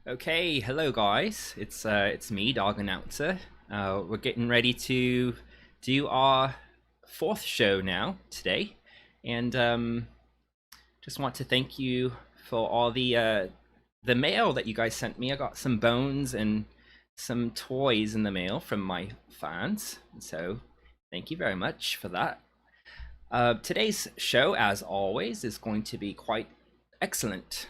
Okay, hello guys. It's me, Dog Announcer. We're getting ready to do our fourth show now today, and just want to thank you for all the mail that you guys sent me. I got some bones and some toys in the mail from my fans, so thank you very much for that. Today's show, as always, is going to be quite excellent.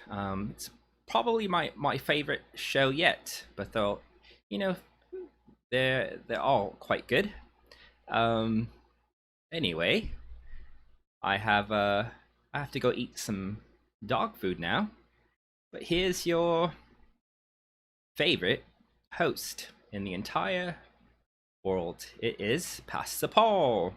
It's probably my favorite show yet, but they'll, you know, they're all quite good. Um, anyway, I have I have to go eat some dog food now. But here's your favorite host in the entire world. It is Pastor Paul.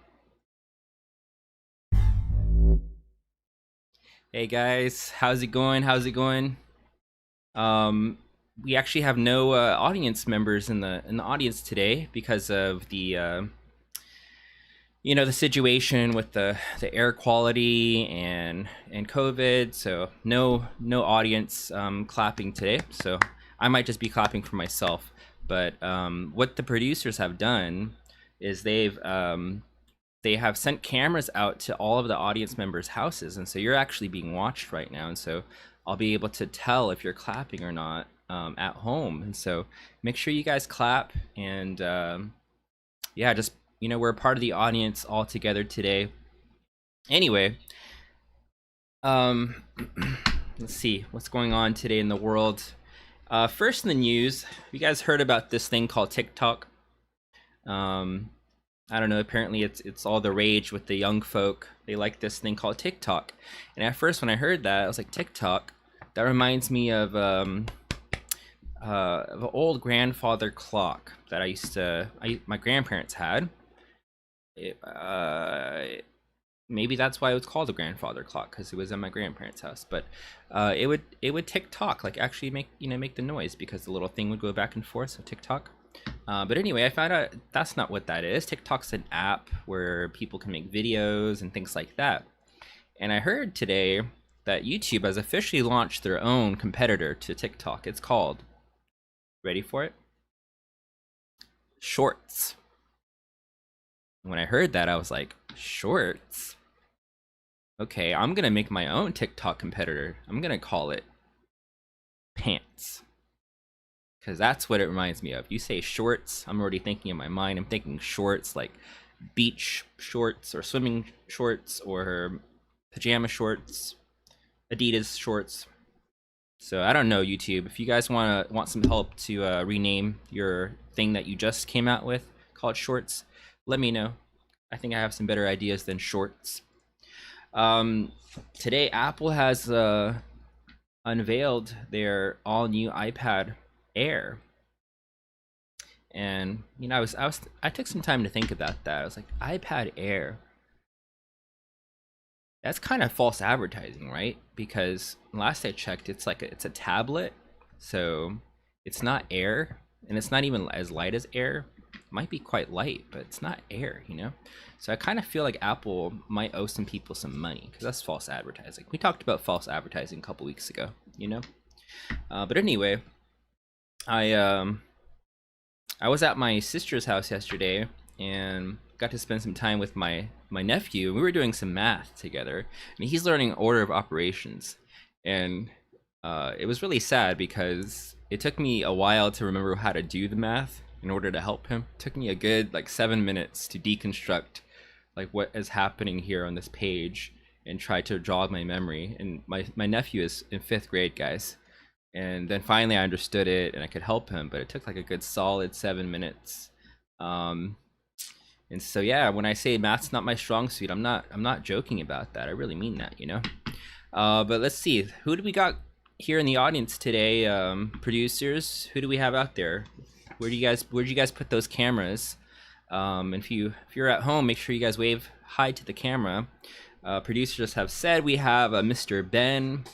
Hey guys, how's it going? How's it going? Um, we actually have no audience members in the audience today because of the situation with the air quality and COVID. So no audience clapping today. So I might just be clapping for myself. But what the producers have done is they have sent cameras out to all of the audience members' houses, and so you're actually being watched right now. And so I'll be able to tell if you're clapping or not at home. And so make sure you guys clap. And yeah, just we're a part of the audience all together today. Anyway, um, let's see what's going on today in the world. First in the news, you guys heard about this thing called TikTok? Um, I don't know. Apparently, it's all the rage with the young folk. They like this thing called TikTok. And at first, when I heard that, I was like, TikTok. That reminds me of an old grandfather clock that my grandparents had. It, maybe that's why it was called a grandfather clock, because it was at my grandparents' house. But it would tick tock, like actually make the noise, because the little thing would go back and forth. So tick tock. But anyway, I found out that's not what that is. TikTok's an app where people can make videos and things like that. And I heard today that YouTube has officially launched their own competitor to TikTok. It's called, ready for it? Shorts. When I heard that, I was like, Shorts? Okay, I'm gonna make my own TikTok competitor. I'm gonna call it Pants. Because that's what it reminds me of. You say shorts, I'm already thinking in my mind, I'm thinking shorts like beach shorts or swimming shorts or pajama shorts, Adidas shorts. So I don't know, YouTube. If you guys want some help to rename your thing that you just came out with called Shorts, let me know. I think I have some better ideas than Shorts. Today, Apple has unveiled their all new iPad Air, and I took some time to think about that. I was like, iPad Air. That's kind of false advertising, right? Because last I checked, it's a tablet, so it's not Air, and it's not even as light as Air. It might be quite light, but it's not Air. So I kind of feel like Apple might owe some people some money, because that's false advertising. We talked about false advertising a couple weeks ago. But anyway, I was at my sister's house yesterday and got to spend some time with my nephew. We were doing some math together, and he's learning order of operations. And it was really sad because it took me a while to remember how to do the math in order to help him. It took me a good like 7 minutes to deconstruct like what is happening here on this page and try to jog my memory. And my nephew is in fifth grade, guys. And then finally I understood it and I could help him, but it took like a good solid 7 minutes. Um, and so yeah, when I say math's not my strong suit, I'm not joking about that. I really mean that. But let's see, who do we got here in the audience today? Producers, who do we have out there? Where'd you guys put those cameras? And if you're at home, make sure you guys wave hi to the camera. Producers have said we have a Mr. Ben,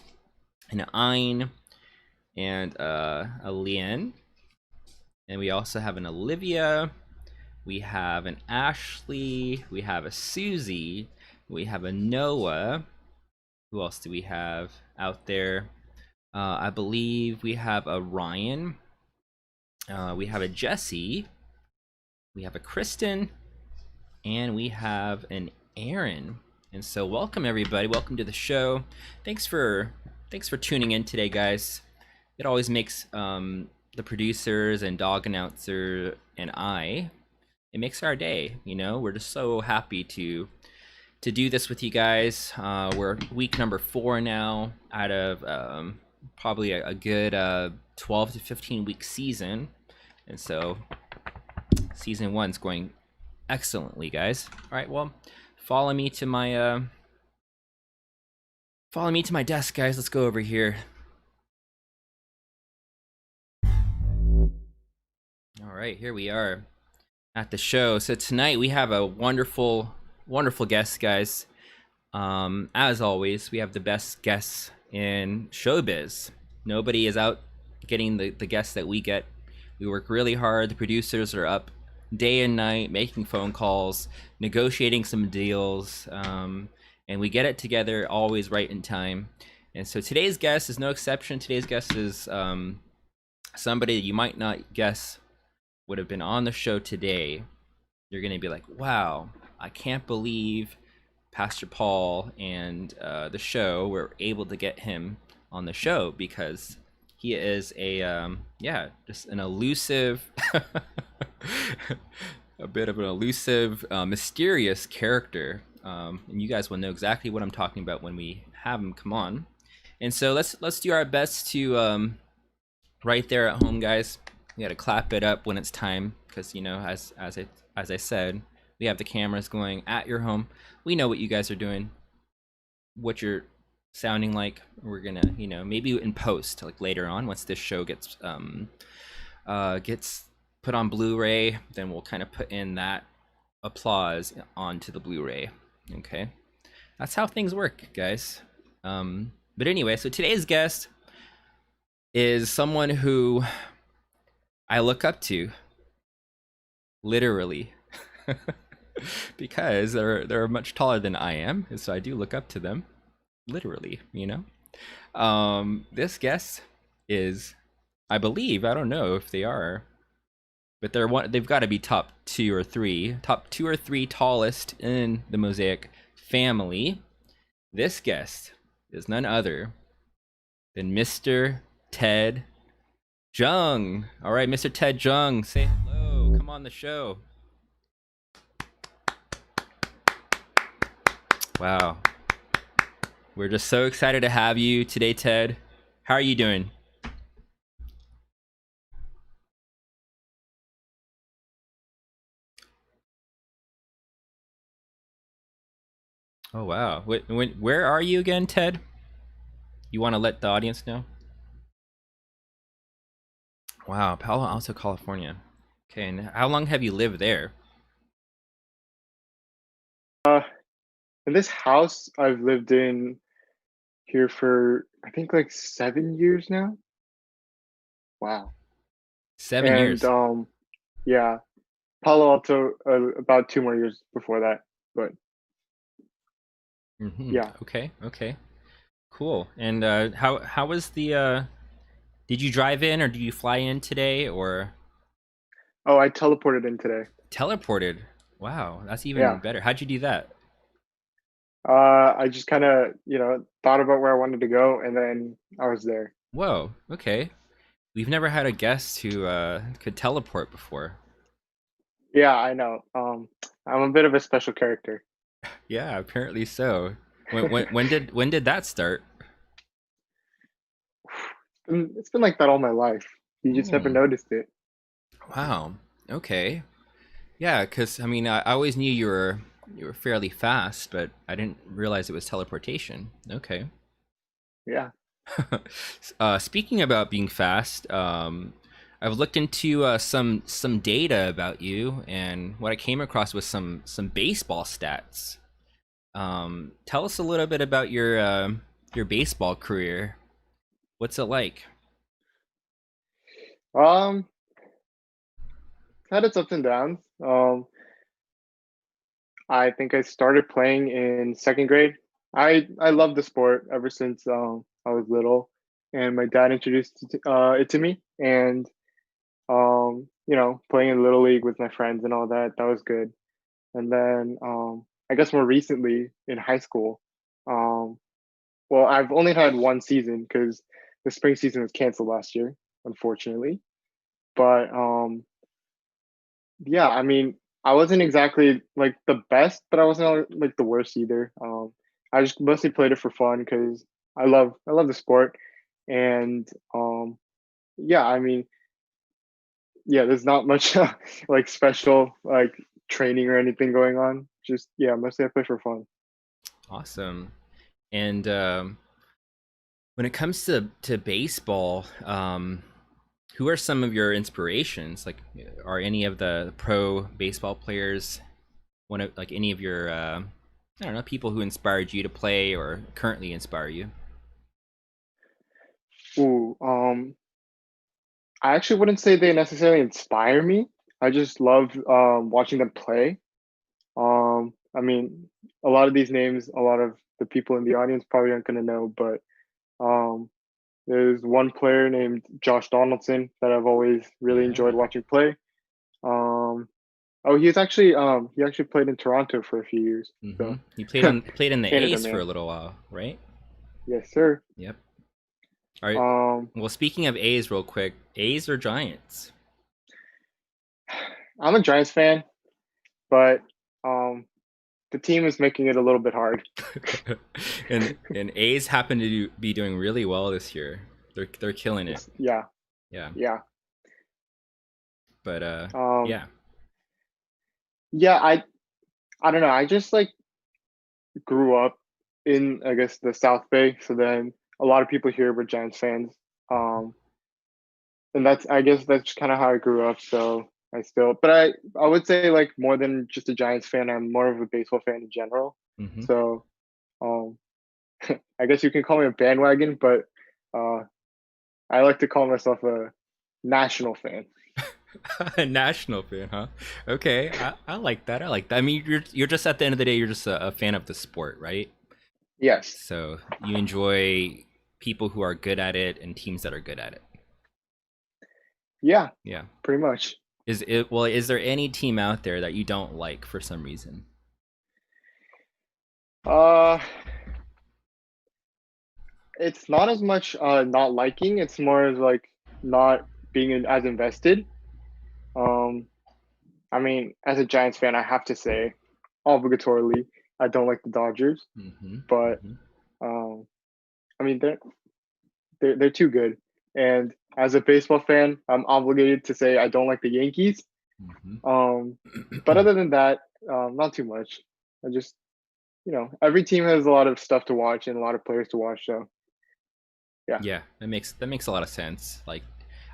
an Ein, and a Lien. And we also have an Olivia. We have an Ashley. We have a Susie. We have a Noah. Who else do we have out there? I believe we have a Ryan. We have a Jesse. We have a Kristen, and we have an Aaron. And so, welcome everybody. Welcome to the show. Thanks for thanks for tuning in today, guys. It always makes the producers and dog announcer and it makes our day. You know, we're just so happy to do this with you guys. We're week number 4 now out of probably a good 12 to 15 week season, and so season 1's going excellently, guys. All right, well, follow me to my desk, guys. Let's go over here. All right, here we are at the show. So tonight we have a wonderful guest, guys. As always, we have the best guests in showbiz. Nobody is out getting the guests that we get. We work really hard. The producers are up day and night making phone calls, negotiating some deals, and we get it together always right in time. And so today's guest is no exception. Today's guest is somebody you might not guess would have been on the show today. You're going to be like, wow, I can't believe Pastor Paul and the show were able to get him on the show, because he is just an elusive, a bit of an elusive, mysterious character. And you guys will know exactly what I'm talking about when we have him come on. And so let's do our best to right there at home, guys. We got to clap it up when it's time, because as I said, we have the cameras going at your home. We know what you guys are doing, what you're sounding like. We're gonna, maybe in post, like later on, once this show gets put on Blu-ray, then we'll kind of put in that applause onto the Blu-ray. Okay, that's how things work, guys. But anyway, so today's guest is someone who I look up to, literally. Because they're much taller than I am, and so I do look up to them, literally. This guest is, I believe, I don't know if they are, but they've got to be top two or three tallest in the Mosaic family. This guest is none other than Mr. Ted Jung. All right, Mr. Ted Jung, say hello. Come on the show. Wow. We're just so excited to have you today, Ted. How are you doing? Oh, wow. Where are you again, Ted? You want to let the audience know? Wow, Palo Alto, California. Okay, and how long have you lived there? In this house I've lived in here for I think like 7 years now. Wow. 7 years. And yeah, Palo Alto about 2 more years before that. But yeah. Okay. Cool. And how was the did you drive in or did you fly in today, or Oh, I teleported in today. teleported? Wow, that's even Yeah. better. How'd you do that? I just kind of, thought about where I wanted to go and then I was there. Whoa, okay. We've never had a guest who could teleport before. Yeah, I know. I'm a bit of a special character. Yeah, apparently so. When did that start? It's been like that all my life. You just never Hmm. noticed it. Wow. Okay. Yeah, because I mean, I always knew you were fairly fast, but I didn't realize it was teleportation. Okay. Yeah. Speaking about being fast, I've looked into some data about you, and what I came across was some baseball stats. Tell us a little bit about your baseball career. What's it like? Um, it's had its ups and downs. I think I started playing in second grade. I love the sport ever since I was little. and my dad introduced it to me, and playing in little league with my friends and all that. That was good. And then I guess more recently in high school, um, well, I've only had one season because the spring season was canceled last year, unfortunately. But yeah, I mean, I wasn't exactly like the best, but I wasn't like the worst either. I just mostly played it for fun because I love the sport, and yeah, I mean, yeah, there's not much like special like training or anything going on. Just yeah, mostly I play for fun. Awesome. And when it comes to baseball, who are some of your inspirations? Like, are any of the pro baseball players one of like any of your I don't know, people who inspired you to play or currently inspire you? Ooh, I actually wouldn't say they necessarily inspire me. I just love watching them play. I mean, a lot of these names, a lot of the people in the audience probably aren't going to know, but um, there's one player named Josh Donaldson that I've always really enjoyed Yeah. watching play. Um, oh, he actually played in Toronto for a few years, Mm-hmm. so He played in the Canada A's for a man. little while, right? Yes, sir. Yep. All right. Um, Well, speaking of A's, real quick, A's or Giants? I'm a Giants fan, but um, the team is making it a little bit hard. And A's happen to be doing really well this year. They're killing it. Yeah, Yeah. yeah. But Um, yeah. yeah, I don't know. I just like grew up in I guess the South Bay, so then a lot of people here were Giants fans. Um, and that's I guess that's kind of how I grew up. So but I would say like more than just a Giants fan, I'm more of a baseball fan in general. Mm-hmm. So um, I guess you can call me a bandwagon, but uh, I like to call myself a national fan. A national fan, huh? Okay, I like that. I like that. I mean, you're just at the end of the day, you're just a fan of the sport, right? Yes. So you enjoy people who are good at it and teams that are good at it. Yeah, Yeah. pretty much. Is it well? Is there any team out there that you don't like for some reason? Uh, it's not as much not liking. It's more as like not being as invested. Um, I mean, as a Giants fan, I have to say, obligatorily, I don't like the Dodgers. Mm-hmm. But Mm-hmm. um, I mean, they're too good. And as a baseball fan, I'm obligated to say I don't like the Yankees. Um, but Mm-hmm. other than that, not too much. I just every team has a lot of stuff to watch and a lot of players to watch. So yeah, Yeah, that makes a lot of sense. Like,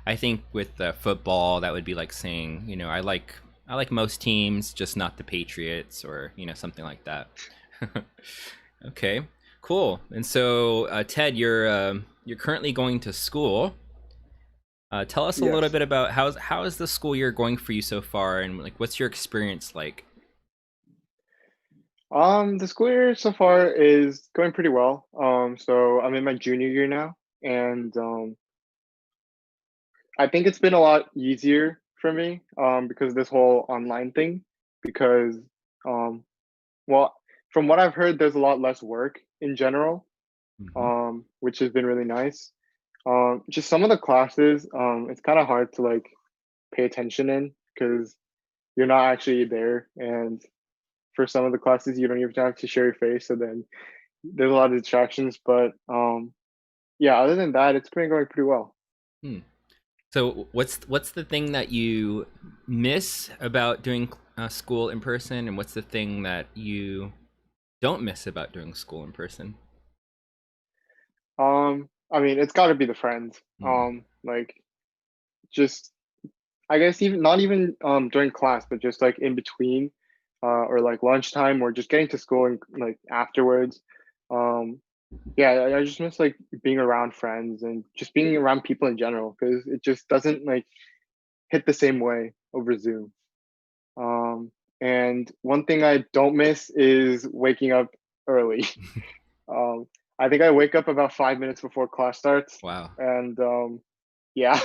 I think with football, that would be like saying, I like most teams, just not the Patriots, or something like that. Okay, cool. And so, Ted, you're currently going to school. Tell us a little yes. bit about how is the school year going for you so far, and like what's your experience like? The school year so far is going pretty well. So I'm in my junior year now, and I think it's been a lot easier for me because of this whole online thing. Because um, well, from what I've heard, there's a lot less work in general, Hmm. which has been really nice. Just some of the classes, it's kind of hard to like pay attention in because you're not actually there, and for some of the classes, you don't even have to show your face. So then there's a lot of distractions. But yeah, other than that, it's been going pretty well. Hmm. So what's the thing that you miss about doing school in person, and what's the thing that you don't miss about doing school in person? I mean, it's got to be the friends. Hmm. Like just I guess even not even during class, but just like in between, or like lunchtime, or just getting to school and like afterwards. Um, yeah, I just miss like being around friends and just being around people in general because it just doesn't like hit the same way over Zoom. And one thing I don't miss is waking up early. I think I wake up about 5 minutes before class starts, Wow. and yeah,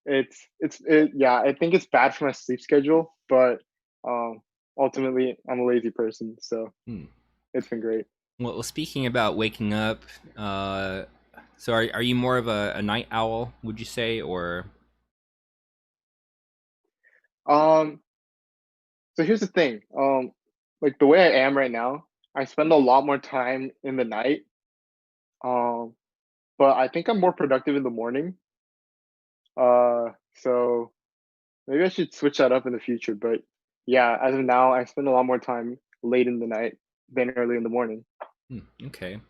yeah. I think it's bad for my sleep schedule, but um, ultimately, I'm a lazy person, so Hmm. it's been great. Well, speaking about waking up, uh, so are you more of a night owl, would you say, or Um, so here's the thing. Like the way I am right now, I spend a lot more time in the night. Um, but I think I'm more productive in the morning. So maybe I should switch that up in the future. But yeah, as of now, I spend a lot more time late in the night than early in the morning. okay?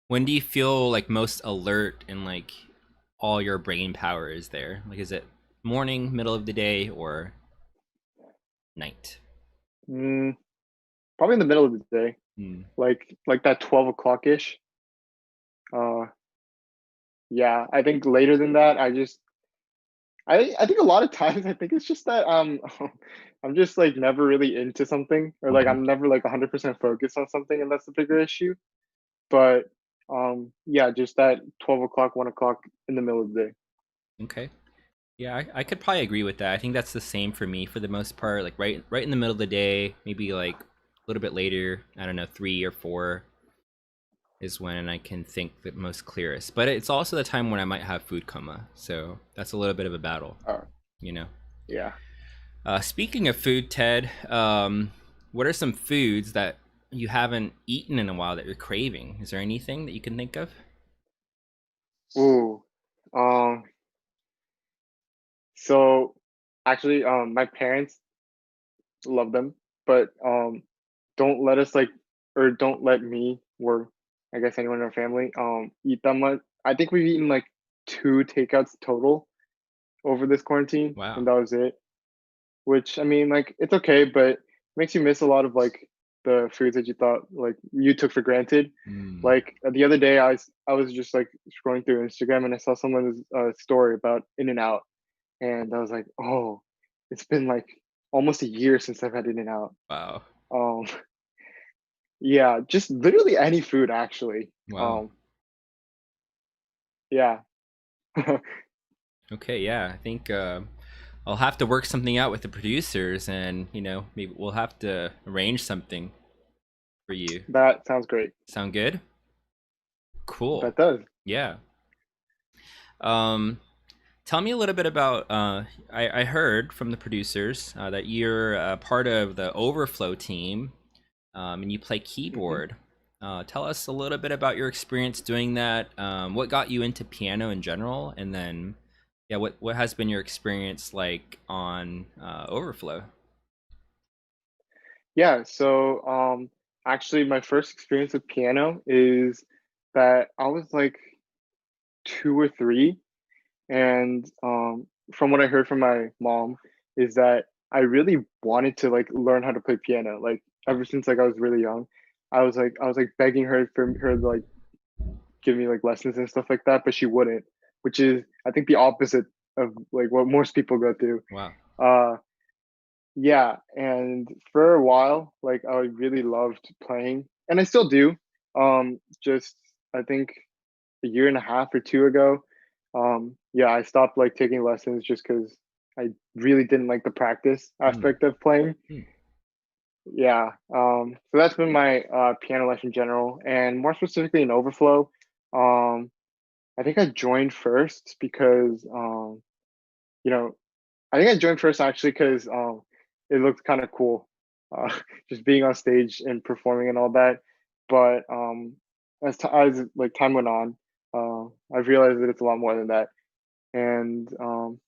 When do you feel like most alert and like all your brain power is there? Like, is it morning, middle of the day, or night? Mm, probably in the middle of the day, Hmm. like that 12 o'clock ish. Uh, yeah, I think later than that, I think a lot of times I think it's just that I'm just like never really into something, or like Mhm. I'm never like 100% focused on something, and that's the bigger issue. But yeah, just that 12 o'clock, 1 o'clock in the middle of the day. Okay. Yeah, I could probably agree with that. I think that's the same for me for the most part. Like right in the middle of the day, maybe like a little bit later. I don't know, 3 or 4 is when I can think the most clearest. But it's also the time when I might have food coma, so that's a little bit of a battle, Uh, you know. yeah. Speaking of food, Ted, what are some foods that you haven't eaten in a while that you're craving? Is there anything that you can think of? Ooh. Um. So actually, my parents love them, but don't let us like, or don't let me or I guess anyone in our family eat that much. I think we've eaten like two takeouts total over this quarantine, and Wow. that was it. Which I mean, like it's okay, but makes you miss a lot of like the foods that you thought like you took for granted. Mm. Like the other day, I was just like scrolling through Instagram and I saw someone's story about In and Out, and I was like, oh, it's been like almost a year since I've had In and Out. Wow. Um, yeah, just literally any food actually. Wow. Um, yeah. Okay, yeah. I think I'll have to work something out with the producers, and maybe we'll have to arrange something for you. That sounds great. Sound good? Cool. That does. Yeah. Um, Tell me a little bit about. I heard from the producers that you're part of the Overflow team, and you play Hmm. keyboard. Tell us a little bit about your experience doing that. What got you into piano in general, and then, yeah, what has been your experience like on Overflow? Yeah, so actually my first experience with piano is that I was like 2 or 3, and from what I heard from my mom is that I really wanted to like learn how to play piano. Like Wow. ever since like I was really young, I was like begging her for her to like give me like lessons and stuff like that, but she wouldn't, which is I think the opposite of like what most people go through. Wow. Uh yeah, and for a while, like I really loved playing, and I still do. Just I think a year and a half or 2 ago, yeah, I stopped like taking lessons just because I really didn't like the practice Hmm. aspect of playing. Hmm. Yeah, so that's been my piano life in general, and more specifically in Overflow. Um, I think I joined first because you know, I think I joined first actually because it looked kind of cool, uh, just being on stage and performing and all that. But as like time went on, I've realized that it's a lot more than that. And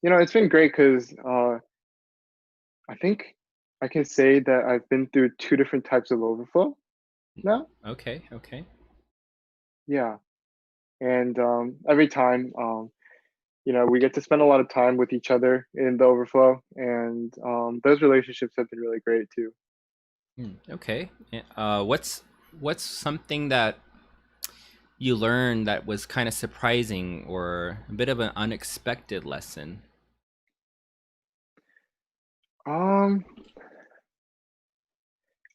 it's been great because I think I can say that I've been through two different types of overflow now. Okay. Okay. Yeah, and every time, we get to spend a lot of time with each other in the overflow, and those relationships have been really great too. Okay. What's something that you learned that was kind of surprising or a bit of an unexpected lesson? Um,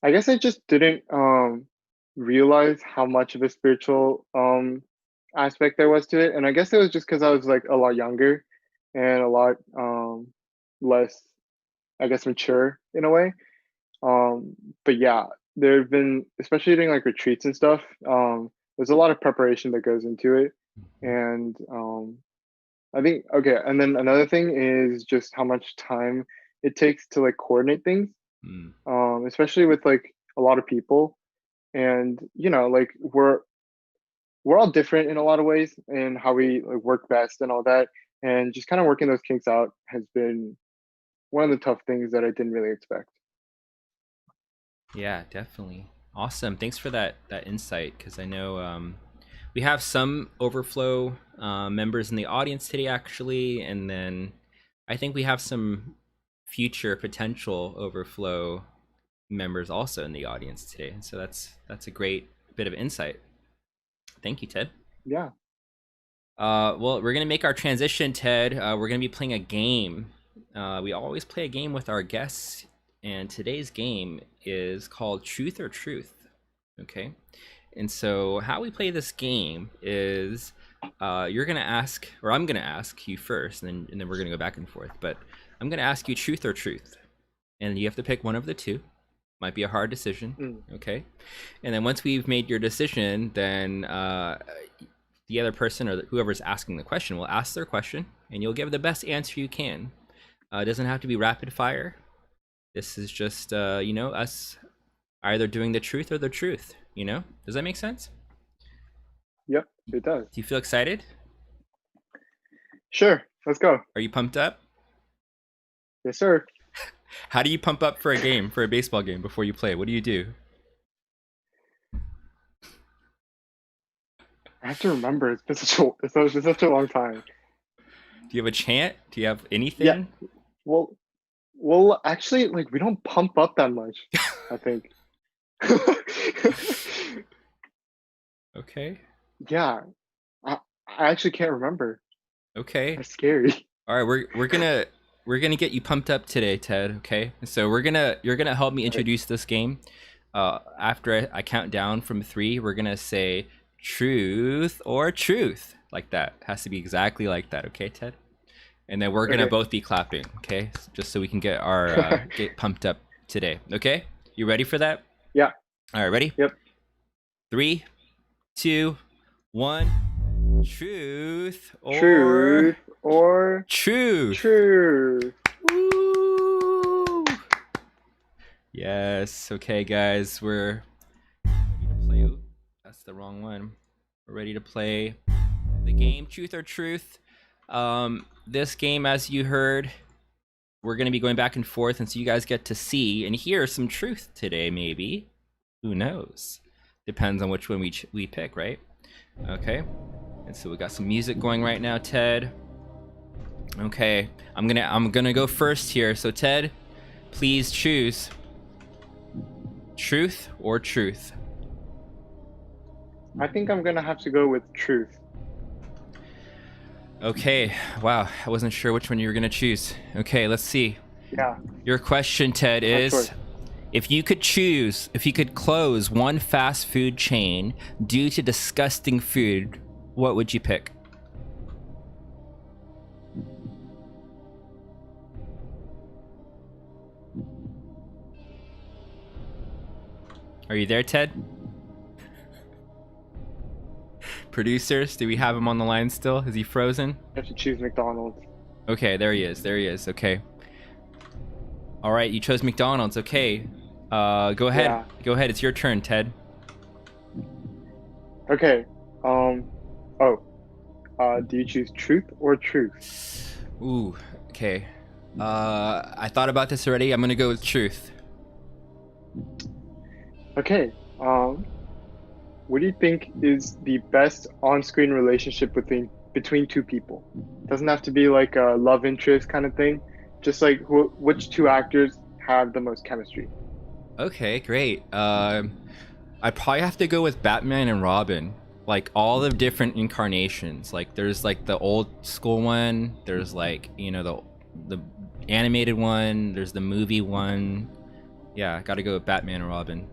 I guess I just didn't realize how much of a spiritual aspect there was to it. And I guess it was just because I was like a lot younger and a lot less, I guess, mature in a way. But yeah, there have been, especially during like retreats and stuff, there's a lot of preparation that goes into it. And I think, okay, and then another thing is just how much time it takes to like coordinate things, Mm. especially with like a lot of people. And like we're all different in a lot of ways and how we like work best and all that. And just kind of working those kinks out has been one of the tough things that I didn't really expect. Yeah, definitely. Awesome. Thanks for that insight, because I know we have some overflow members in the audience today, actually, and then I think we have some future potential overflow members also in the audience today. So that's a great bit of insight. Thank you, Ted. Yeah. Well, we're gonna make our transition, Ted. We're gonna be playing a game. We always play a game with our guests, and today's game is called Truth or Truth. Okay, and so how we play this game is you're gonna ask, or I'm gonna ask you first, and then we're gonna go back and forth. But I'm gonna ask you truth or truth, and you have to pick one of the two. Might be a hard decision. Mm. Okay, and then once we've made your decision, then the other person or whoever's asking the question will ask their question, and you'll give the best answer you can. It doesn't have to be rapid fire. This is just us either doing the truth or the truth. Does that make sense? Yep, it does. Do you feel excited? Sure, let's go. Are you pumped up? Yes, sir. How do you pump up for a baseball game before you play? What do you do? I have to remember. It's been such a long time. Do you have a chant? Do you have anything? Yeah. Well, actually, like we don't pump up that much, I think. Okay. Yeah, I actually can't remember. Okay. That's scary. All right, we're gonna get you pumped up today, Ted. Okay, so you're gonna help me introduce this game. After I count down from 3, we're gonna say truth or truth, like that. It has to be exactly like that. Okay, Ted. And then we're gonna both be clapping. Okay, just so we can get our get pumped up today. Okay, you ready for that? Yeah. All right, ready? Yep. 3, 2, 1. Truth or Truth or truth. truth. Woo! Yes. Okay, guys, we're ready to play. Ooh, that's the wrong one. We're ready to play the game Truth or Truth. This game, as you heard, we're going to be going back and forth, and so you guys get to see and hear some truth today. Maybe, who knows? Depends on which one we pick, right? Okay. And so we got some music going right now, Ted. Okay, I'm gonna go first here. So Ted, please choose truth or truth. I think I'm gonna have to go with truth. Okay, wow, I wasn't sure which one you were gonna choose. Okay, let's see. Yeah. Your question, Ted, is if you could close one fast food chain due to disgusting food, what would you pick? Are you there, Ted? Producers, do we have him on the line still? Is he frozen? I have to choose McDonald's. Okay, there he is. Okay. All right, you chose McDonald's. Okay. Go ahead. Yeah. Go ahead. It's your turn, Ted. Okay. Do you choose truth or truth? Ooh. Okay. I thought about this already. I'm gonna go with truth. Okay. What do you think is the best on-screen relationship between two people? Doesn't have to be like a love interest kind of thing. Just like which two actors have the most chemistry? Okay, great. I'd probably have to go with Batman and Robin. Like all the different incarnations. Like there's like the old school one. There's like the animated one. There's the movie one. Yeah, got to go with Batman and Robin.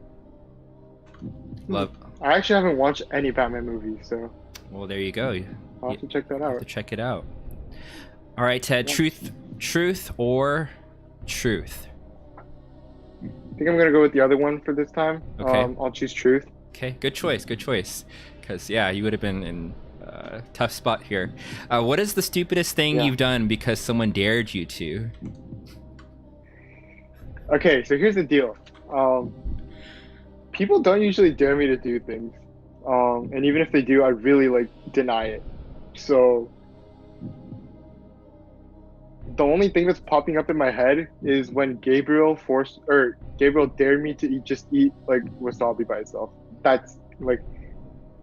Love. I actually haven't watched any Batman movies, so Well, there you go. I'll have to check that Have to out. check it out. All right, Ted. Yeah. Truth or truth? I think I'm gonna go with the other one for this time. Okay. I'll choose truth. Okay, good choice. Good choice. Because yeah, you would have been in a tough spot here. What is the stupidest thing Yeah. you've done because someone dared you to? Okay, so here's the deal. People don't usually dare me to do things. And even if they do, I really like deny it. So the only thing that's popping up in my head is when Gabriel dared me to eat like wasabi by itself. That's like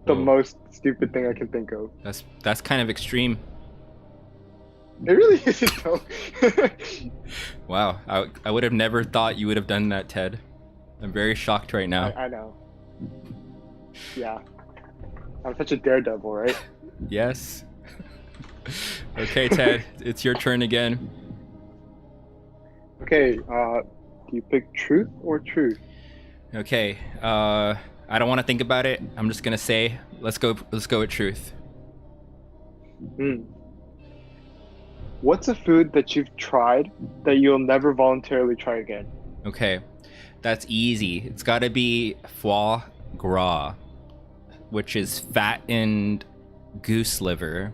the Oh. most stupid thing I can think of. That's kind of extreme. It really isn't though. Wow, I would have never thought you would have done that, Ted. I'm very shocked right now. I know. Yeah. I'm such a daredevil, right? Yes. Okay, Ted, it's your turn again. Okay, do you pick truth or truth? Okay, I don't want to think about it. I'm just gonna say, let's go with truth. Hmm. What's a food that you've tried that you'll never voluntarily try again? Okay, that's easy. It's got to be foie gras, which is fattened goose liver.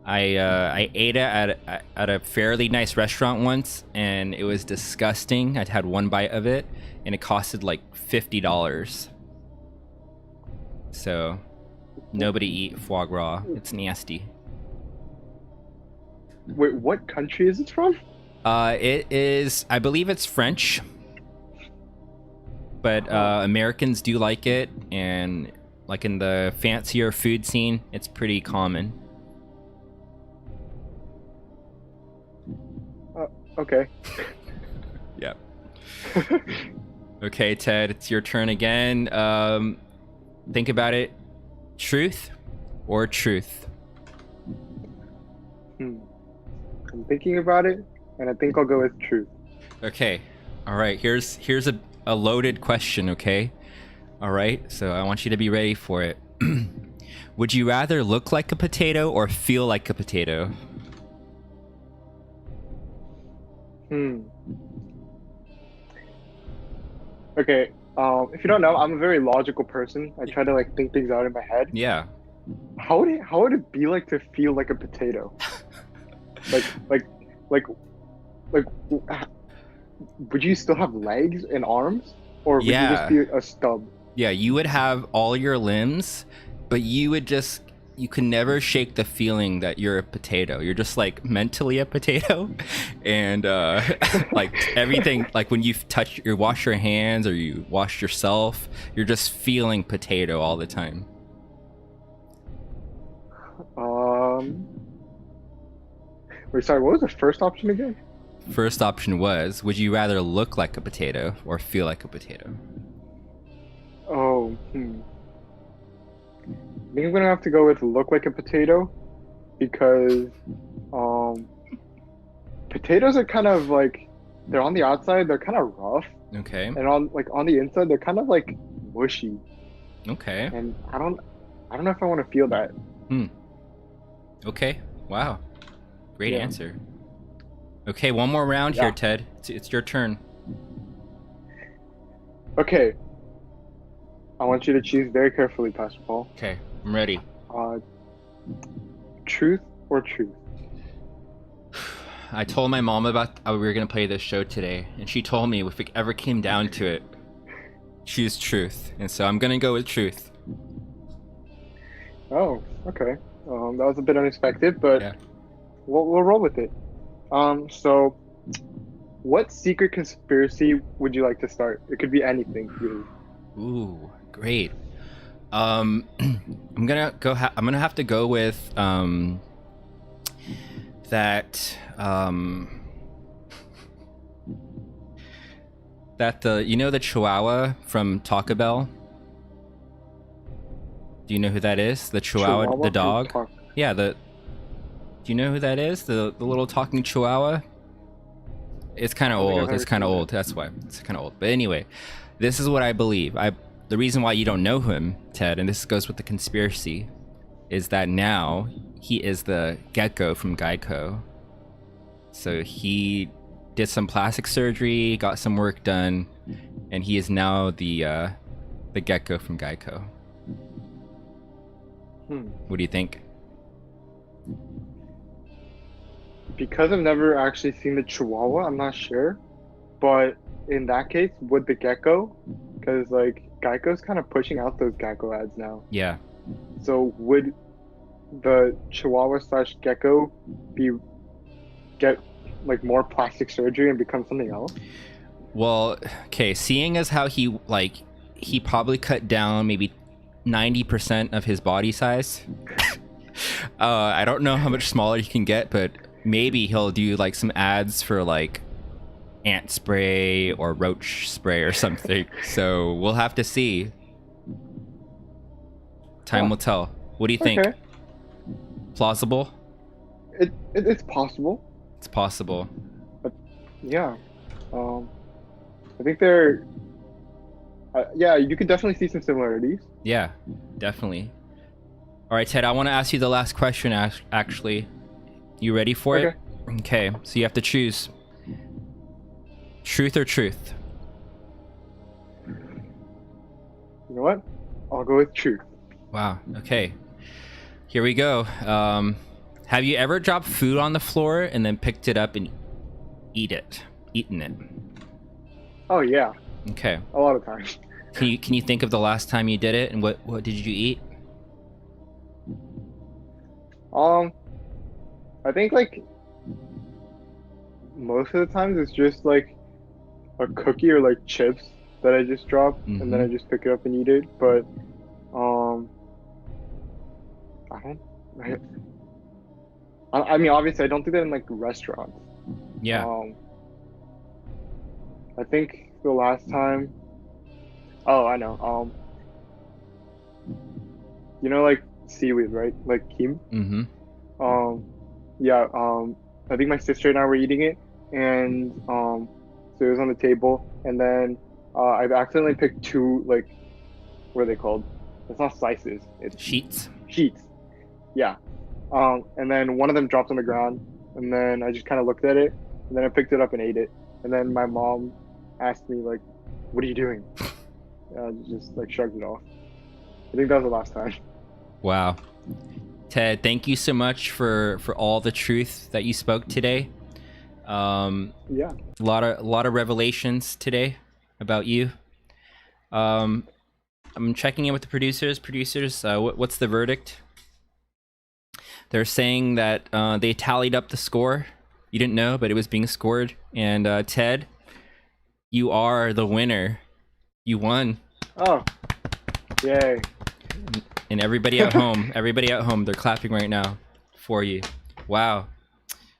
I ate it at a fairly nice restaurant once, and it was disgusting. I'd had one bite of it, and it costed like $50. So nobody eat foie gras. It's nasty. Wait, what country is it from? It is, I believe it's French, but Americans do like it, and like in the fancier food scene, it's pretty common. Okay. Yeah. Okay, Ted, it's your turn again. Think about it. Truth or truth? I'm thinking about it, and I think I'll go with truth. Okay. All right. Here's a loaded question. Okay. All right. So I want you to be ready for it. Would you rather look like a potato or feel like a potato? Okay. If you don't know, I'm a very logical person. I try to like think things out in my head. Yeah. How would it be like to feel like a potato? like, would you still have legs and arms, or would you just be a stub? Yeah, you would have all your limbs, but you could never shake the feeling that you're a potato. You're just like mentally a potato, and like everything, like when you wash your hands or you wash yourself, you're just feeling potato all the time. Wait, sorry, what was the first option again? First option was, would you rather look like a potato or feel like a potato? Oh, I think I'm gonna have to go with look like a potato, because potatoes are kind of like, they're on the outside, they're kind of rough, Okay. and on the inside, they're kind of like mushy, Okay. and I don't know if I want to feel that. Okay. Wow. Great Yeah. answer. Okay, one more round Yeah. here, Ted. It's your turn. Okay, I want you to choose very carefully, Pastor Paul. Okay, I'm ready. Truth or truth? I told my mom about we were gonna play this show today, and she told me if it ever came down to it, choose truth, and so I'm gonna go with truth. Oh, okay. That was a bit unexpected, but Yeah. we'll roll with it. So what secret conspiracy would you like to start? It could be anything, really. Ooh, great. I'm gonna go. I'm gonna have to go with that the Chihuahua from Taco Bell. Do you know who that is? The Chihuahua the dog. Yeah, do you know who that is? The little talking Chihuahua? It's kind of I don't think I've old. ever It's kind of seen old. That's why. It's kind of old. But anyway, this is what I believe. the reason why you don't know him, Ted, and this goes with the conspiracy, is that now he is the Gecko from Geico. So he did some plastic surgery, got some work done, and he is now the Gecko from Geico. What do you think? Because I've never actually seen the Chihuahua, I'm not sure. But in that case, would the Gecko? Because like Geico's kind of pushing out those Gecko ads now. Yeah. So would the Chihuahua slash Gecko get like more plastic surgery and become something else? Well, okay, seeing as how he probably cut down maybe 90% of his body size. I don't know how much smaller he can get, but maybe he'll do like some ads for like ant spray or roach spray or something. So we'll have to see. Time will tell. What do you think? Okay. Plausible? It's possible. It's possible. Yeah. I think they're. Yeah, you could definitely see some similarities. Yeah, definitely. All right, Ted, I want to ask you the last question, actually. You ready for it? Okay, so you have to choose truth or truth. You know what? I'll go with truth. Wow, okay. Here we go. Have you ever dropped food on the floor and then picked it up and eaten it? Oh, yeah. Okay. A lot of times. Can you think of the last time you did it and what did you eat? I think like most of the times it's just like a cookie or like chips that I just drop and then I just pick it up and eat it. But I mean obviously I don't do that in like restaurants. Yeah. I think the last time. Oh, I know. You know, like seaweed, right? Like kim. Mm-hmm. Yeah. I think my sister and I were eating it, and so it was on the table, and then I've accidentally picked two, like, what are they called? It's not slices. It's Sheets. sheets. Yeah. And then one of them dropped on the ground, and then I just kind of looked at it, and then I picked it up and ate it, and then my mom asked me like, "What are you doing?" I just like shrugged it off. I think that was the last time. Wow. Ted, thank you so much for all the truth that you spoke today. Yeah. A lot of revelations today about you. I'm checking in with the producers. What's the verdict? They're saying that they tallied up the score. You didn't know, but it was being scored. And Ted, you are the winner. You won. Oh, yay. And everybody at home, they're clapping right now for you. Wow.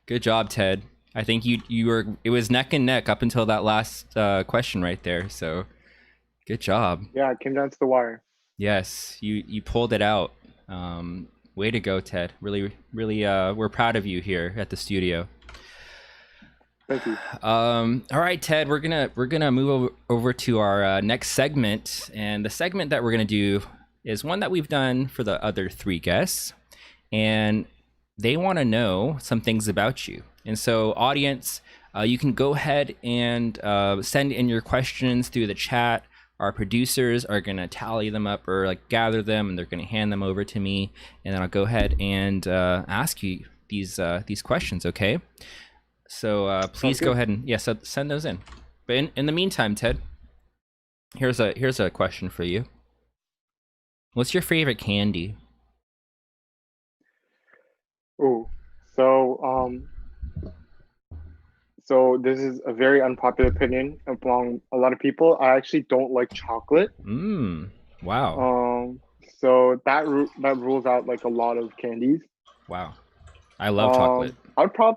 Good job, Ted. I think it was neck and neck up until that last question right there. So good job. Yeah, it came down to the wire. Yes, you pulled it out. Way to go, Ted. Really, we're proud of you here at the studio. Thank you. All right, Ted, we're gonna move over to our next segment, and the segment that we're gonna do is one that we've done for the other three guests, and they want to know some things about you. And so, audience, you can go ahead and send in your questions through the chat. Our producers are gonna tally them up or like gather them, and they're gonna hand them over to me, and then I'll go ahead and ask you these questions. Okay. So please go ahead and send those in. But in the meantime, Ted, here's a question for you. What's your favorite candy? Oh, so this is a very unpopular opinion among a lot of people. I actually don't like chocolate. Wow. So that rules out like a lot of candies. Wow. I love chocolate. I would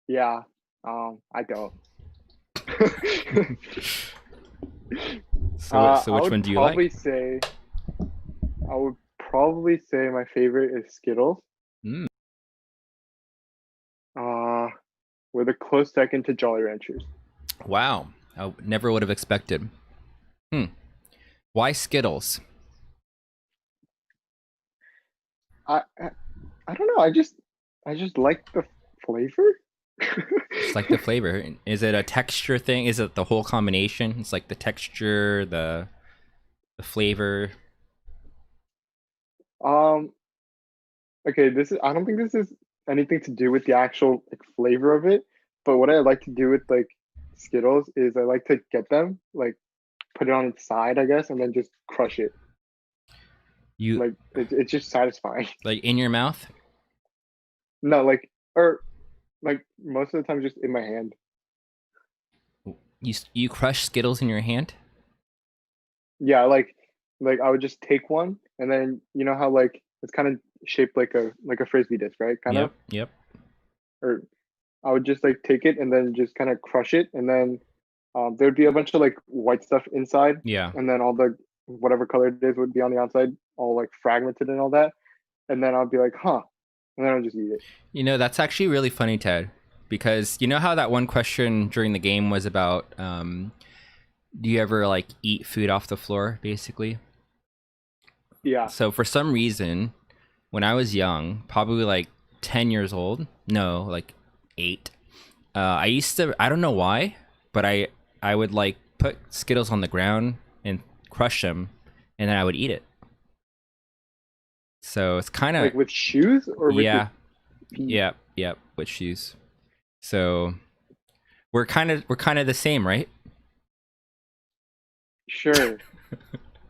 yeah. I don't. So which one do you like? I would probably say my favorite is Skittles. With a close second to Jolly Ranchers. Wow. I never would have expected. Why Skittles? I don't know. I just like the flavor. Just like the flavor. Is it a texture thing? Is it the whole combination? It's like the texture, the flavor. um. Okay. This is. I don't think this is anything to do with the actual like flavor of it. But what I like to do with like Skittles is I like to get them like put it on its side, I guess, and then just crush it. You Like it's just satisfying. like in your mouth? No, like or like most of the time just in my hand. You crush Skittles in your hand? Yeah, like I would just take one and then you know how like it's kind of shaped like a frisbee disc, right? Kind of. Yep, yep. Or I would just like take it and then just kind of crush it and then there'd be a bunch of like white stuff inside Yeah. and then all the whatever color it is would be on the outside, all like fragmented and all that. And then I'll be like, huh. And then I'll just eat it. You know, that's actually really funny, Ted, because you know how that one question during the game was about do you ever like eat food off the floor, basically? Yeah. So for some reason, when I was young, probably like 10 years old, no, like 8, I used to, I don't know why, but I would like put Skittles on the ground and crush them, and then I would eat it. So it's kind of, Like with shoes or with your yeah, feet? yeah, yeah, with shoes. So we're kind of the same, right? Sure.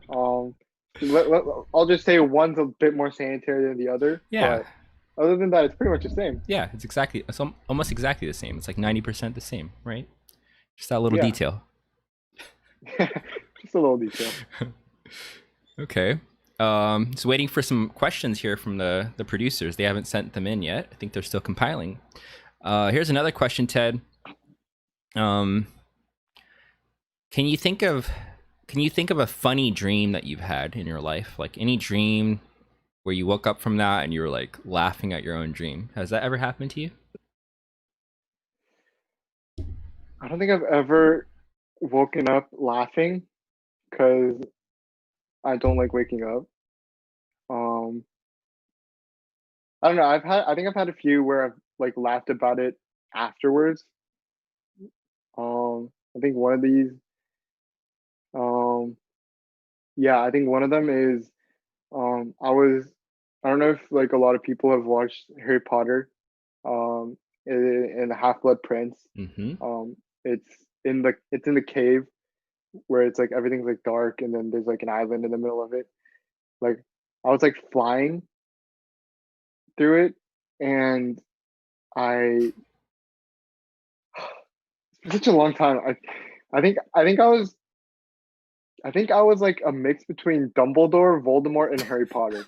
Um, I'll just say one's a bit more sanitary than the other, Yeah, but other than that, it's pretty much the same. yeah, it's almost exactly the same. It's like 90% the same, right? Just that little Yeah. detail. Just a little detail. Okay. Just waiting for some questions here from the producers. They haven't sent them in yet. I think they're still compiling. Here's another question, Ted. Um, can you think of can you think of a funny dream that you've had in your life? Like any dream where you woke up from that and you were like laughing at your own dream. Has that ever happened to you? I don't think I've ever woken up laughing because I don't like waking up. Um, I don't know. I think I've had a few where I've like laughed about it afterwards. I think one of these, um, yeah, I think one of them is, I don't know if like a lot of people have watched Harry Potter, in the Half Blood Prince. Mm-hmm. Um, it's in the cave where it's like everything's like dark and then there's like an island in the middle of it. Like I was like flying through it and I it's such a long time. I think I think I was like a mix between Dumbledore, Voldemort, and Harry Potter.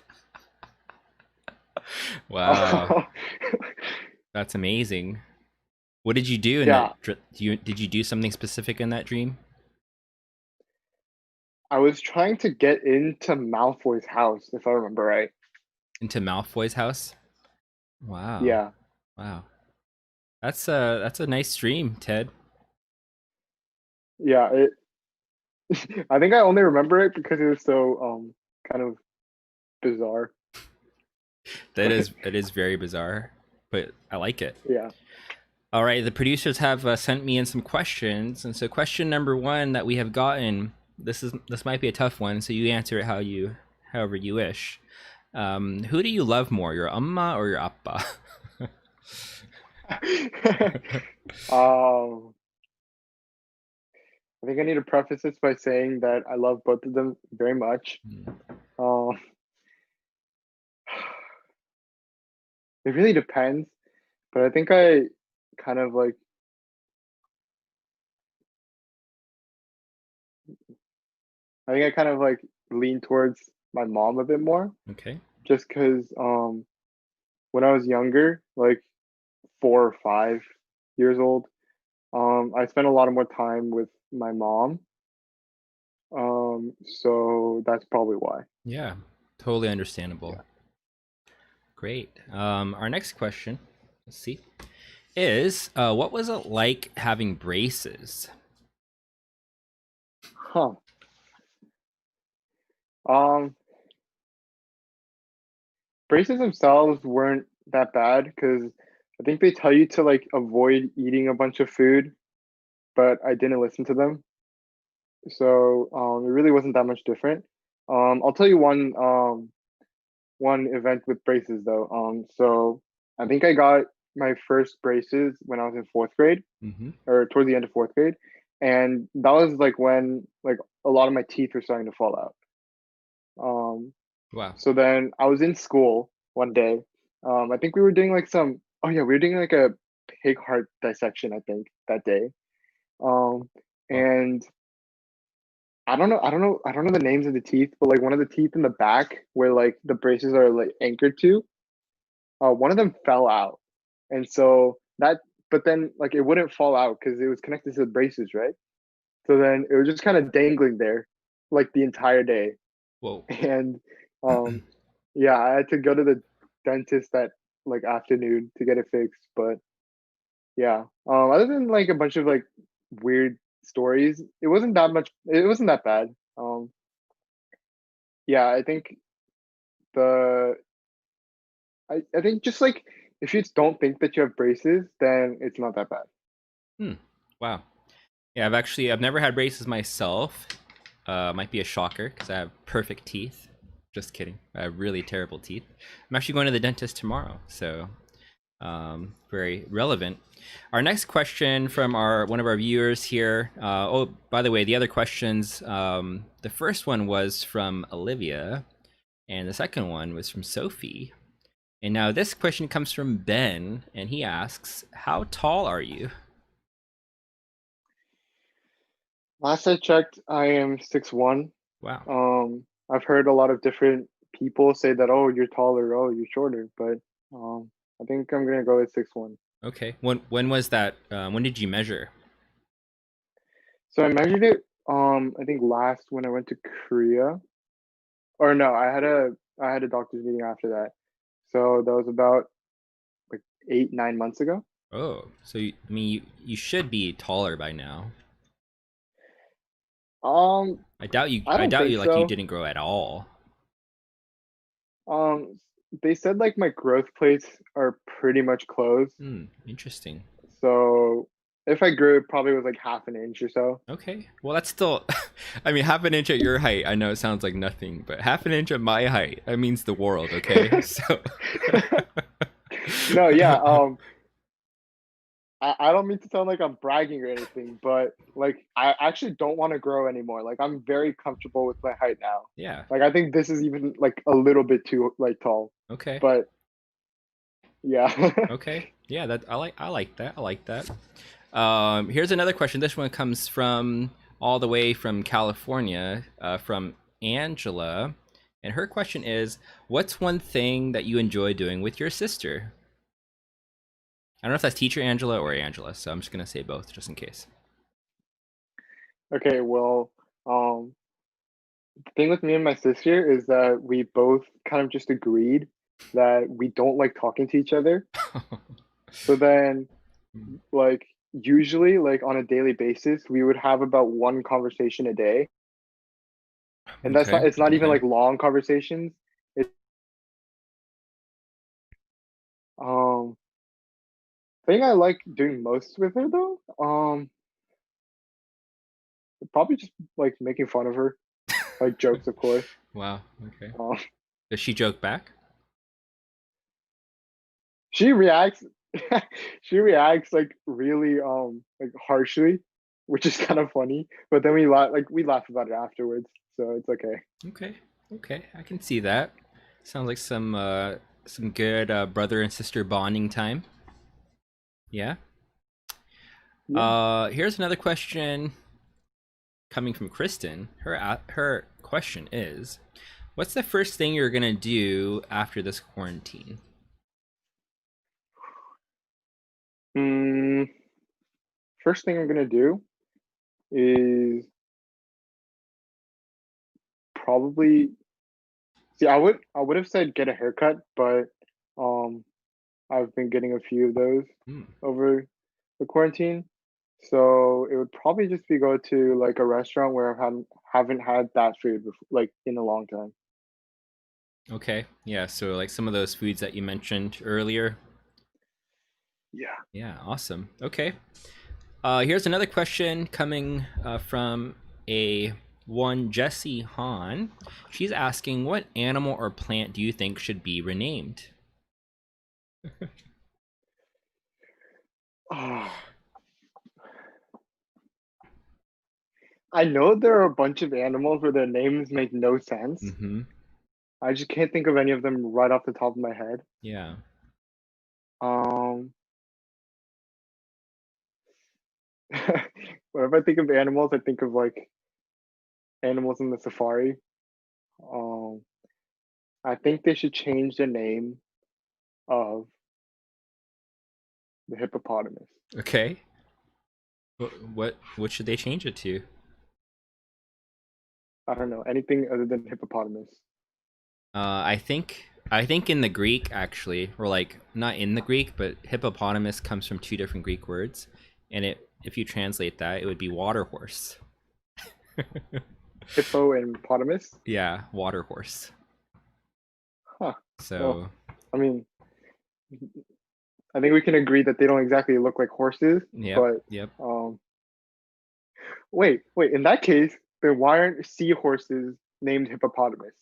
Wow, that's amazing. What did you do in Yeah, that? Did you do something specific in that dream? I was trying to get into Malfoy's house, if I remember right. Into Malfoy's house? Wow, Yeah, wow. That's a nice dream, Ted. yeah. I think I only remember it because it was so kind of bizarre. That But is it is very bizarre, but I like it. yeah, All right, the producers have sent me in some questions, and so question number one that we have gotten. This might be a tough one, so you answer it however you wish. Who do you love more, your amma or your appa? um, I think I need to preface this by saying that I love both of them very much. Um, it really depends, but I think kind of like I think I kind of like lean towards my mom a bit more, Okay. just because when I was younger, like 4 or 5 years old, I spent a lot of more time with my mom. So that's probably why. Yeah, totally understandable. Yeah. Great. Our next question, let's see, is what was it like having braces? Huh. Um, Braces themselves weren't that bad because I think they tell you to like avoid eating a bunch of food, but I didn't listen to them. So it really wasn't that much different. I'll tell you one event with braces though. So I think I got my first braces when I was in fourth grade Mm-hmm. or toward the end of fourth grade, and that was like when like a lot of my teeth were starting to fall out. Um, Wow. so then I was in school one day. I think we were doing like some. Oh yeah, we were doing like a pig heart dissection. I think that day. Um, Well, and I don't know the names of the teeth, but like one of the teeth in the back where like the braces are like anchored to, one of them fell out, and so that, but then like it wouldn't fall out because it was connected to the braces, right? So then it was just kind of dangling there, like the entire day, whoa. and um, yeah, I had to go to the dentist that like afternoon to get it fixed, but yeah, other than like a bunch of like weird stories, it wasn't that much. It wasn't that bad. Yeah, I think the I think just like if you don't think that you have braces, then it's not that bad. Hmm. Wow. Yeah, I've never had braces myself. Might be a shocker because I have perfect teeth. Just kidding. I have really terrible teeth. I'm actually going to the dentist tomorrow, so very relevant. Our next question from our one of our viewers here. Oh, by the way, the other questions. The first one was from Olivia, and the second one was from Sophie. And now this question comes from Ben, and he asks, "How tall are you?" Last I checked, I am 6'1". Wow. I've heard a lot of different people say that, oh, you're taller, oh, you're shorter, but I think I'm gonna go with 6'1". Okay. When was that? When did you measure? So I measured it, I think last when I went to Korea, or no, I had a doctor's meeting after that. So that was about like 8, 9 months ago. Oh, so I mean, you should be taller by now. Um, I doubt you. I I don't doubt think you. Like you so. didn't grow at all. They said like my growth plates are pretty much closed. Hmm. Interesting. So if I grew, it probably was like half an inch or so. Okay. Well, that's still. I mean, half an inch at your height. I know it sounds like nothing, but half an inch at my height. That means the world. Okay. So. No, yeah. I don't mean to sound like I'm bragging or anything, but like I actually don't want to grow anymore. Like I'm very comfortable with my height now. Yeah. Like I think this is even like a little bit too like tall. Okay. But yeah. Okay. Yeah. That I like that. I like that. Here's another question. This one comes from all the way from California, from Angela. And her question is, what's one thing that you enjoy doing with your sister? I don't know if that's teacher Angela or Angela, so I'm just going to say both just in case. Okay, well, um the thing with me and my sister is that we both kind of just agreed that we don't like talking to each other. So then like usually like on a daily basis we would have about one conversation a day, and that's Okay. not, it's not even Okay. like long conversations. It thing I like doing most with her though, probably just like making fun of her, like jokes of course. Wow. Okay. um Does she joke back? she reacts she reacts like really like harshly, which is kind of funny, but then we laugh about it afterwards, so it's okay. Okay. Okay. I can see that. Sounds like some good brother and sister bonding time. Yeah. Yeah. Here's another question coming from Kristen. Her question is, what's the first thing you're gonna do after this quarantine? mm, First thing I'm gonna do is probably, see, I would have said get a haircut, but um I've been getting a few of those Hmm. over the quarantine. So it would probably just be go to like a restaurant where haven't had that food before, like in a long time. Okay. Yeah. So like some of those foods that you mentioned earlier. Yeah. Yeah. Awesome. Okay. Here's another question coming from a one Jessie Hahn. She's asking, what animal or plant do you think should be renamed? Ah, I know there are a bunch of animals where their names make no sense. Mm-hmm. I just can't think of any of them right off the top of my head. Yeah. Um, whenever I think of animals, I think of like animals in the safari. Um, I think they should change the name of the hippopotamus. Okay. What should they change it to? I don't know anything other than hippopotamus. I think in the Greek actually, or like not in the Greek, but hippopotamus comes from two different Greek words, and it if you translate that, it would be water horse. Hippo and potamus. Yeah, water horse. Huh. Well, So I mean, I think we can agree that they don't exactly look like horses, yep, but yep. um, wait. In that case, then why aren't seahorses named hippopotamus?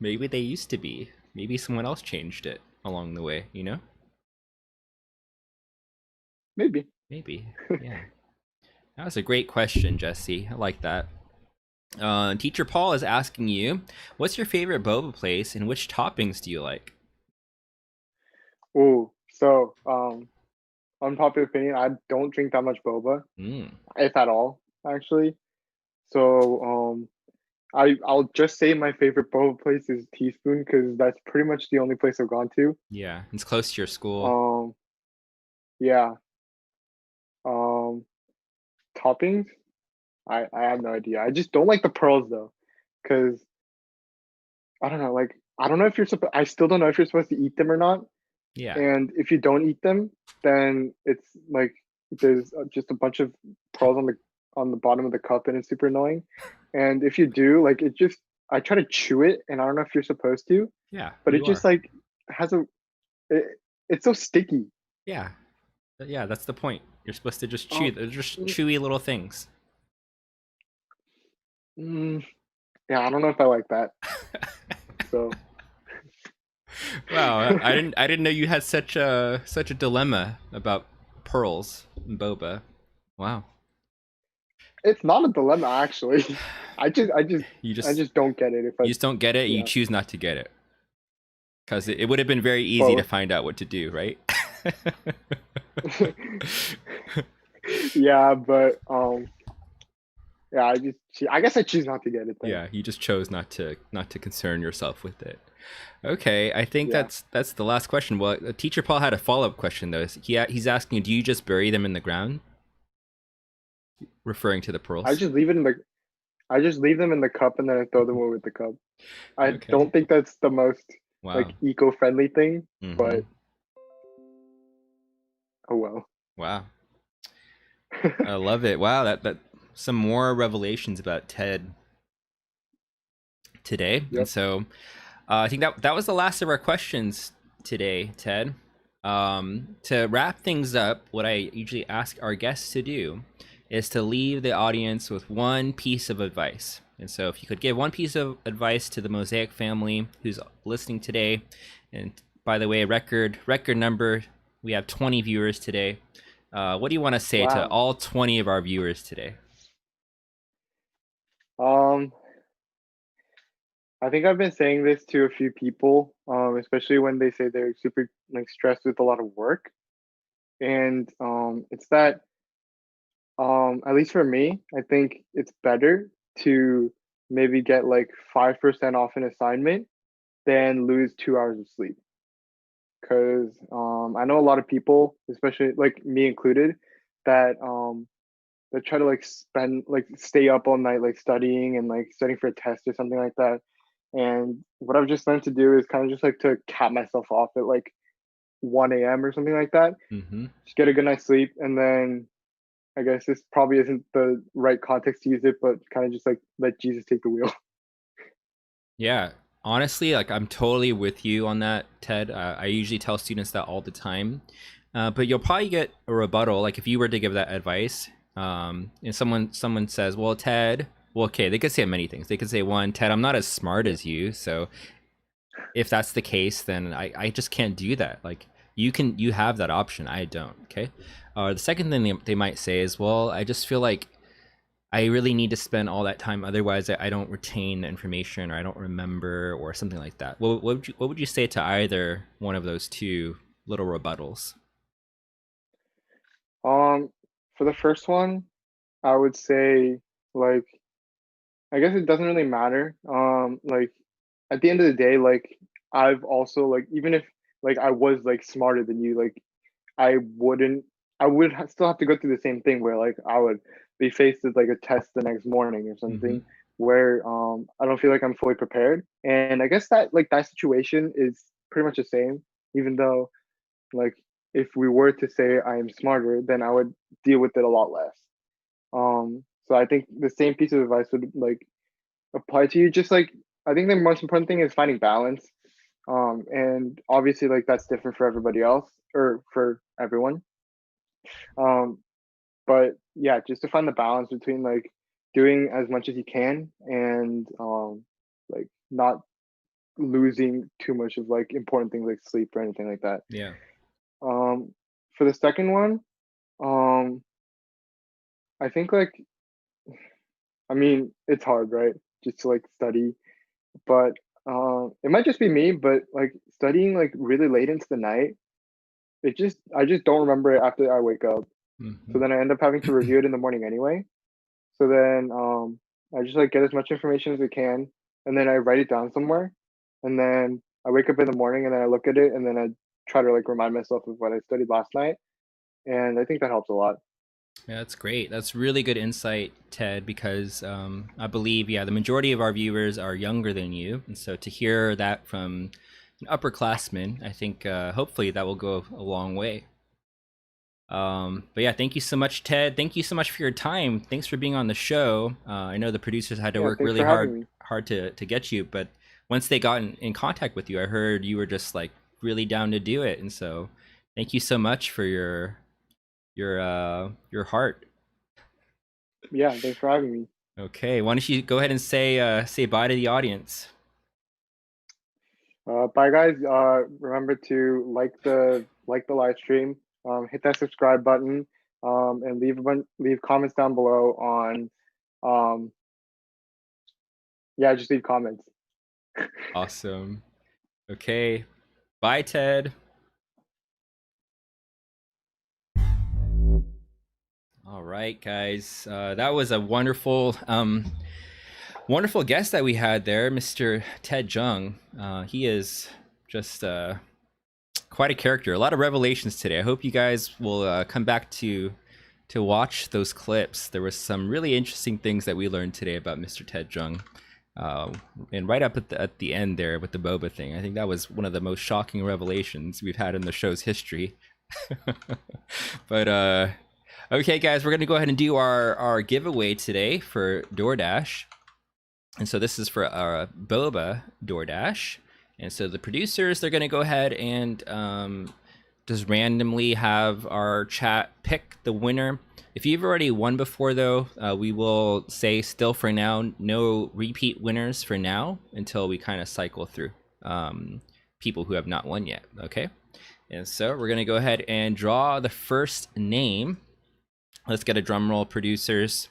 Maybe they used to be. Maybe someone else changed it along the way. You know? Maybe. Maybe. Yeah. That was a great question, Jesse. I like that. Teacher Paul is asking you, what's your favorite boba place and which toppings do you like? Oh, so unpopular opinion. I don't drink that much boba, Mm, if at all, actually. So I'll just say my favorite boba place is Teaspoon because that's pretty much the only place I've gone to. yeah, it's close to your school. Um, yeah. Um, toppings. I have no idea. I just don't like the pearls though, because I don't know. Like I don't know if you're supposed. I still don't know if you're supposed to eat them or not. Yeah. And if you don't eat them, then it's like there's just a bunch of pearls on the bottom of the cup, and it's super annoying. And if you do, like it just I try to chew it, and I don't know if you're supposed to, Yeah, but it you just are. like has a it, it's so sticky. Yeah. Yeah, that's the point. You're supposed to just chew. Um, They're just mm, chewy little things. mm, yeah, I don't know if I like that. So Wow, I didn't know you had such a dilemma about pearls and boba. Wow. it's not a dilemma actually. I just I just You I just just don't get it if I you just don't get it and you yeah. choose not to get it. Because it would have been very easy to Both. find out what to do, right? Yeah, but yeah, I guess I choose not to get it then. Yeah, you just chose not to concern yourself with it. Okay, I think Yeah. that's the last question. Well, teacher Paul had a follow up question though. He's asking, do you just bury them in the ground, referring to the I pearls? just leave it in the I just leave them in the cup and then I throw them away with the cup. I Okay. don't think that's the most Wow. like eco-friendly thing, Mm-hmm. but oh well. Wow. I love it. Wow, that some more revelations about Ted today, and Yep. so I think that was the last of our questions today, Ted. To wrap things up, what I usually ask our guests to do is to leave the audience with one piece of advice. And so, if you could give one piece of advice to the Mosaic family who's listening today, and by the way, record number, we have 20 viewers today. What do you want to say to Wow. all 20 of our viewers today? Um I think I've been saying this to a few people, especially when they say they're super like stressed with a lot of work. And it's that at least for me, I think it's better to maybe get like 5% off an assignment than lose 2 hours of sleep. Because I know a lot of people, especially like me included, that that try to like spend like stay up all night like studying and like studying for a test or something like that. And what I've just learned to do is kind of just like to cap myself off at like 1 a.m. or something like that. Hmm. Just get a good night's sleep, and then I guess this probably isn't the right context to use it, but kind of just like let Jesus take the wheel. Yeah, honestly, like I'm totally with you on that, Ted. I usually tell students that all the time, but you'll probably get a rebuttal. Like if you were to give that advice, and someone says, "Well, Ted, well, okay," they could say many things. They could say, "One, Ted, I'm not as smart as you, so if that's the case, then I just can't do that. Like you have that option. I don't." Okay. The second thing they might say is, "Well, I just feel like I really need to spend all that time. Otherwise, I don't retain the information, or I don't remember, or something like that." What would you say to either one of those two little rebuttals? Um, for the first one, I would say like I guess it doesn't really matter. Like at the end of the day, like I've also like even if like I was like smarter than you, like I wouldn't I would still have to go through the same thing where like I would be faced with like a test the next morning or Hmm. something where I don't feel like I'm fully prepared. And I guess that like that situation is pretty much the same, even though like if we were to say I am smarter, then I would deal with it a lot less. So I think the same piece of advice would like apply to you. Just like I think the most important thing is finding balance. And obviously like that's different for everybody else or for everyone. Um, but yeah, just to find the balance between like doing as much as you can and like not losing too much of like important things like sleep or anything like that. Yeah. Um, for the second one, um, I think like I mean it's hard, right? Just to like study, but it might just be me, but like studying like really late into the night, I just don't remember it after I wake up. So Hmm. then I end up having to review it in the morning anyway. So then I just like get as much information as I can, and then I write it down somewhere, and then I wake up in the morning and then I look at it and then I try to like remind myself of what I studied last night, and I think that helps a lot. Yeah, that's great. That's really good insight, Ted, because I believe, yeah, the majority of our viewers are younger than you. And so to hear that from an upperclassman, I think hopefully that will go a long way. But yeah, thank you so much, Ted. Thank you so much for your time. Thanks for being on the show. I know the producers had to Yeah, work thanks really for having me. hard to get you, but once they got in contact with you, I heard you were just like really down to do it. And so thank you so much for your heart. Yeah, thanks for having me. Okay, why don't you go ahead and say bye to the audience? Bye guys. Remember to like the live stream, hit that subscribe button, and leave comments down below on um, yeah, just leave comments. Awesome. Okay, bye, Ted. All right, guys, that was a wonderful guest that we had there, Mr. Ted Jung. He is just quite a character. A lot of revelations today. I hope you guys will come back to watch those clips. There was some really interesting things that we learned today about Mr. Ted Jung. Uh, and right up at the end there with the boba thing, I think that was one of the most shocking revelations we've had in the show's history. But okay, guys, we're gonna go ahead and do our giveaway today for DoorDash. And so this is for our boba DoorDash. And so the producers, they're gonna go ahead and just randomly have our chat pick the winner. If you've already won before, though, we will say still for now, no repeat winners for now until we kind of cycle through people who have not won yet. Okay. And so we're going to go ahead and draw the first name. Let's get a drum roll, producers.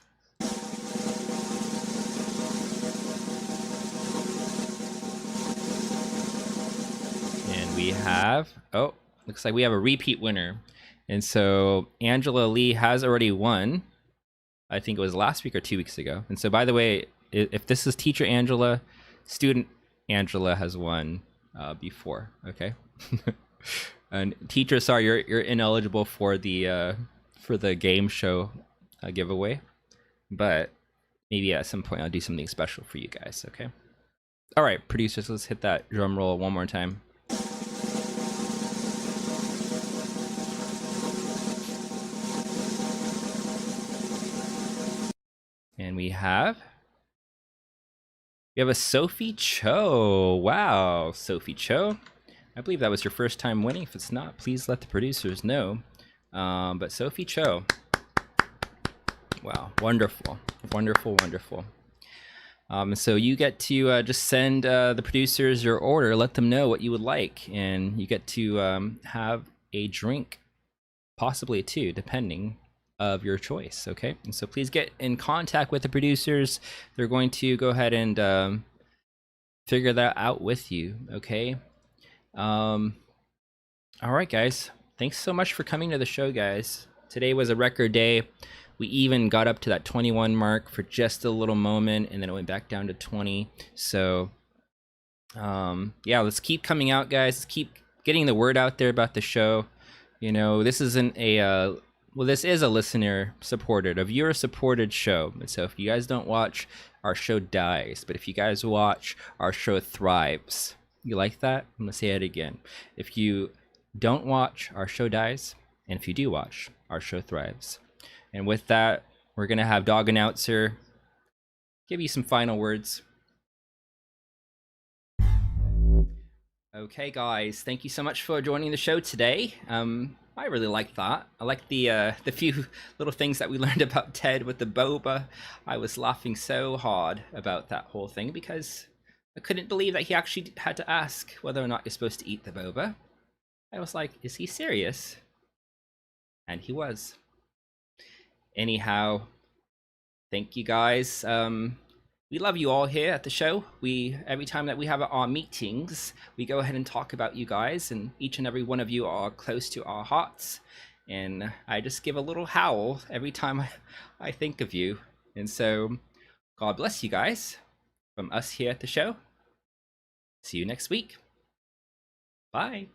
And we have, oh, looks like we have a repeat winner. And so Angela Lee has already won. I think it was last week or 2 weeks ago. And so, by the way, if this is teacher Angela, student Angela has won before. Okay. And teacher, sorry, you're ineligible for the game show giveaway, but maybe at some point I'll do something special for you guys. Okay. All right, producers, let's hit that drum roll one more time. And we have a Sophie Cho. Wow, Sophie Cho. I believe that was your first time winning. If it's not, please let the producers know. But Sophie Cho. Wow, wonderful, wonderful, wonderful. So you get to just send the producers your order, let them know what you would like, and you get to have a drink, possibly two, depending of your choice. Okay, and so please get in contact with the producers. They're going to go ahead and figure that out with you. Okay. All right, guys. Thanks so much for coming to the show, guys. Today was a record day. We even got up to that 21 mark for just a little moment, and then it went back down to 20. So, yeah, let's keep coming out, guys. Let's keep getting the word out there about the show. You know, this isn't a well, this is a listener-supported, a viewer-supported show. And so if you guys don't watch, our show dies. But if you guys watch, our show thrives. You like that? I'm gonna say it again. If you don't watch, our show dies. And if you do watch, our show thrives. And with that, we're gonna have Dog Announcer give you some final words. Okay, guys, thank you so much for joining the show today. I really like that. I like the few little things that we learned about Ted with the boba. I was laughing so hard about that whole thing because I couldn't believe that he actually had to ask whether or not you're supposed to eat the boba. I was like, is he serious? And he was. Anyhow, thank you guys. We love you all here at the show. Every time that we have our meetings, we go ahead and talk about you guys, and each and every one of you are close to our hearts. And I just give a little howl every time I think of you. And so, God bless you guys from us here at the show. See you next week. Bye.